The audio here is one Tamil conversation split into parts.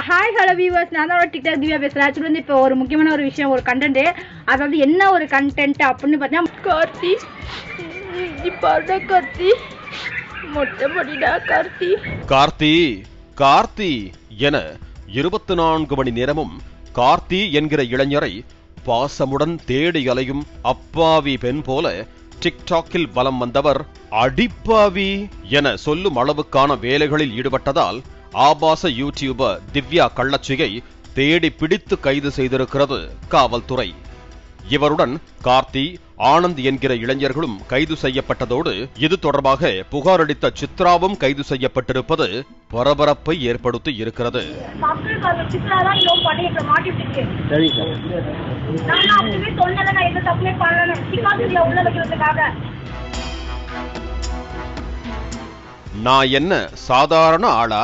ஹாய் ஹலோ வியூவர்ஸ், நான் தான் டிக்டாக் திவ்யா பேசுகிறேன். ஆக்சுவலி வந்து இப்போ ஒரு முக்கியமான ஒரு விஷயம், ஒரு கண்டென்ட்டு. அதாவது என்ன ஒரு கண்டென்ட் அப்படின்னு பார்த்தீங்கன்னா, கார்த்தி இப்போ கார்த்தி மொட்டை மடிடா கார்த்தி என 24 மணி நேரமும் கார்த்தி என்கிற இளைஞரை பாசமுடன் தேடி அலையும் அப்பாவி பெண் போல டிக்டாக்கில் வலம் வந்தவர் அடிப்பாவி என சொல்லும் அளவுக்கான வேலைகளில் ஈடுபட்டதால் ஆபாச யூடியூபர் திவ்யா கள்ளச்சியை தேடி பிடித்து கைது செய்திருக்கிறது காவல்துறை. இவருடன் கார்த்தி, ஆனந்த் என்கிற இளைஞர்களும் கைது செய்யப்பட்டதோடு இது தொடர்பாக புகார் அளித்த சித்ராவும் கைது செய்யப்பட்டிருப்பது பரபரப்பை ஏற்படுத்தி இருக்கிறது. நான் என்ன சாதாரண ஆளா?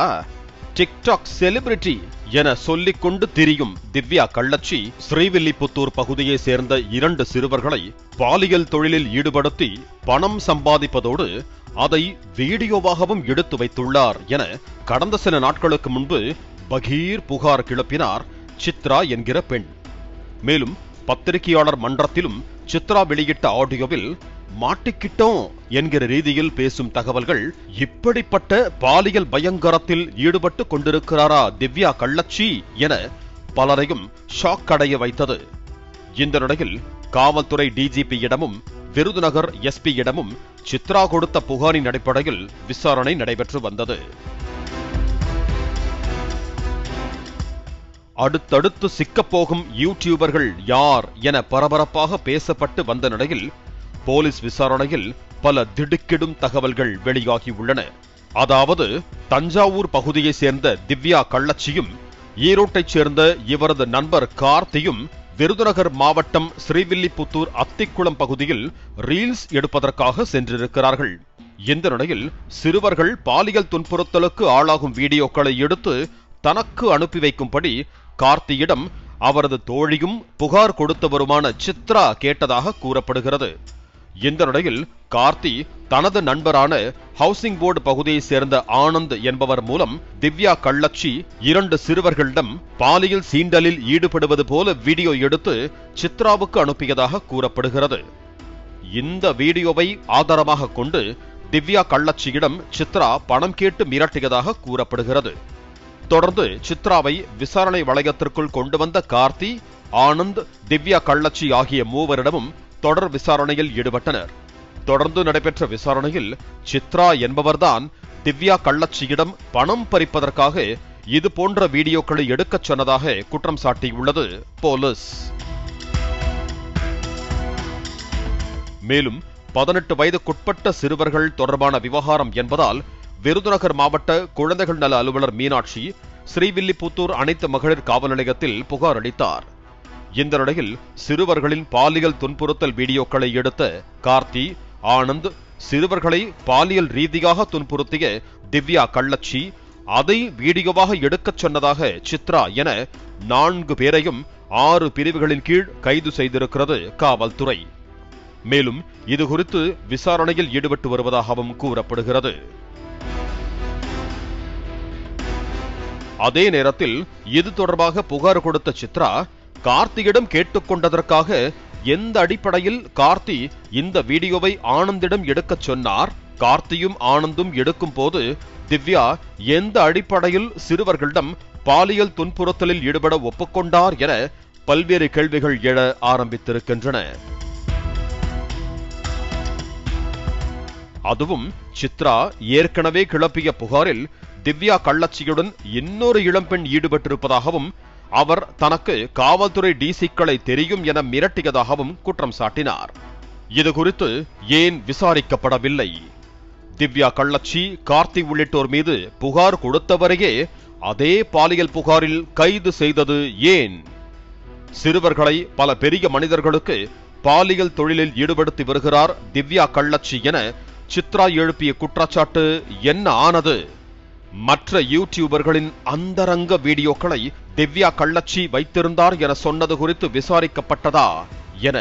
டிக்டாக் செலிபிரிட்டி என சொல்லிக் கொண்டு திரியும் திவ்யா கள்ளச்சி ஸ்ரீவில்லிபுத்தூர் பகுதியை சேர்ந்த 2 சிறுவர்களை பாலியல் தொழிலில் ஈடுபடுத்தி பணம் சம்பாதிப்பதோடு அதை வீடியோவாகவும் எடுத்து வைத்துள்ளார் என கடந்த சில நாட்களுக்கு முன்பு பகீர் புகார் கிளப்பினார் சித்ரா என்கிற பெண். மேலும் பத்திரிகையாளர் மன்றத்திலும் சித்ரா வெளியிட்ட ஆடியோவில் மாட்டிக்கிட்டோம் என்கிற ரீதியில் பேசும் தகவல்கள், இப்படிப்பட்ட பாலியல் பயங்கரத்தில் ஈடுபட்டு கொண்டிருக்கிறாரா திவ்யா கள்ளச்சி என பலரையும் ஷாக் அடைய வைத்தது. இந்த நிலையில் காவல்துறை டிஜிபியிடமும் விருதுநகர் எஸ்பியிடமும் சித்ரா கொடுத்த புகாரின் அடிப்படையில் விசாரணை நடைபெற்று வந்தது. அடுத்தடுத்து சிக்கப்போகும் யூடியூபர்கள் யார் என பரபரப்பாக பேசப்பட்டு வந்த நிலையில் போலீஸ் விசாரணையில் பல திடுக்கிடும் தகவல்கள் வெளியாகி உள்ளன. அதாவது தஞ்சாவூர் பகுதியை சேர்ந்த திவ்யா கள்ளச்சியும் ஈரோட்டைச் சேர்ந்த இவரது நண்பர் கார்த்தியும் விருதுநகர் மாவட்டம் ஸ்ரீவில்லிபுத்தூர் அத்திக்குளம் பகுதியில் ரீல்ஸ் எடுப்பதற்காக சென்றிருக்கிறார்கள். இந்த நிலையில் சிறுவர்கள் பாலியல் துன்புறுத்தலுக்கு ஆளாகும் வீடியோக்களை எடுத்து தனக்கு அனுப்பி வைக்கும்படி கார்த்தியிடம் அவரது தோழியும் புகார் கொடுத்தவருமான சித்ரா கேட்டதாக கூறப்படுகிறது. இந்த நிலையில் கார்த்தி தனது நண்பரான ஹவுசிங் போர்டு பகுதியை சேர்ந்த ஆனந்த் என்பவர் மூலம் திவ்யா கள்ளச்சி 2 சிறுவர்களிடம் பாலியல் சீண்டலில் ஈடுபடுவது போல வீடியோ எடுத்து சித்ராவுக்கு அனுப்பியதாக கூறப்படுகிறது. இந்த வீடியோவை ஆதாரமாக கொண்டு திவ்யா கள்ளச்சியிடம் சித்ரா பணம் கேட்டு மிரட்டியதாக கூறப்படுகிறது. தொடர்ந்து சித்ராவை விசாரணை வளையத்திற்குள் கொண்டு வந்த கார்த்தி, ஆனந்த், திவ்யா கள்ளச்சி ஆகிய மூவரிடமும் தொடர் விசாரணையில் ஈடுபட்டனர். தொடர்ந்து நடைபெற்ற விசாரணையில் சித்ரா என்பவர்தான் திவ்யா கள்ளச்சியிடம் பணம் பறிப்பதற்காக இது போன்ற வீடியோக்களை எடுக்கச் சொன்னதாக குற்றம் சாட்டியுள்ளது போலீஸ். மேலும் 18 வயதுக்குட்பட்ட சிறுவர்கள் தொடர்பான விவகாரம் என்பதால் விருதுநகர் மாவட்ட குழந்தைகள் நல அலுவலர் மீனாட்சி ஸ்ரீவில்லிபுத்தூர் அனைத்து மகளிர் காவல் நிலையத்தில் புகார் அளித்தார். இந்த நிலையில் சிறுவர்களின் பாலியல் துன்புறுத்தல் வீடியோக்களை எடுத்த கார்த்தி, ஆனந்த், சிறுவர்களை பாலியல் ரீதியாக துன்புறுத்திய திவ்யா கள்ளச்சி, அதை வீடியோவாக எடுக்கச் சொன்னதாக சித்ரா என 4 பேரையும் 6 பிரிவுகளின் கீழ் கைது செய்திருக்கிறது காவல்துறை. மேலும் இதுகுறித்து விசாரணையில் ஈடுபட்டு வருவதாகவும் கூறப்படுகிறது. அதே நேரத்தில் இது தொடர்பாக புகார் கொடுத்த சித்ரா கார்த்தியிடம் கேட்டுக்கொண்டதற்காக எந்த அடிப்படையில் கார்த்தி இந்த வீடியோவை ஆனந்திடம் எடுக்கச் சொன்னார், கார்த்தியும் ஆனந்தும் எடுக்கும் போது திவ்யா எந்த அடிப்படையில் சிறுவர்களிடம் பாலியல் துன்புறுத்தலில் ஈடுபட ஒப்புக்கொண்டார் என பல்வேறு கேள்விகள் எழ ஆரம்பித்திருக்கின்றன. அதுவும் சித்ரா ஏற்கனவே கிளப்பிய புகாரில் திவ்யா கள்ளச்சியுடன் இன்னொரு இளம்பெண் ஈடுபட்டிருப்பதாகவும் அவர் தனக்கு காவல்துறை டிசிக்களை தெரியும் என மிரட்டியதாகவும் குற்றம் சாட்டினார். இது குறித்து ஏன் விசாரிக்கப்படவில்லை? திவ்யா கள்ளச்சி, கார்த்தி உள்ளிட்டோர் மீது புகார் கொடுத்தவரையே அதே பாலியல் புகாரில் கைது செய்தது ஏன்? சிறுவர்களை பல பெரிய மனிதர்களுக்கு பாலியல் தொழிலில் ஈடுபடுத்தி வருகிறார் திவ்யா கள்ளச்சி என சித்ரா எழுப்பிய குற்றச்சாட்டு என்ன ஆனது? மற்ற யூடியூபர்களின் அந்தரங்க வீடியோக்களை திவ்யா கள்ளச்சி வைத்திருந்தார் என சொன்னது குறித்து விசாரிக்கப்பட்டதா என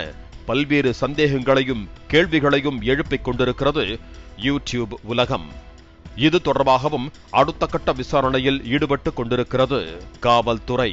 பல்வேறு சந்தேகங்களையும் கேள்விகளையும் எழுப்பிக் கொண்டிருக்கிறது யூடியூப் உலகம். இது தொடர்பாகவும் அடுத்த கட்ட விசாரணையில் ஈடுபட்டு கொண்டிருக்கிறது காவல்துறை.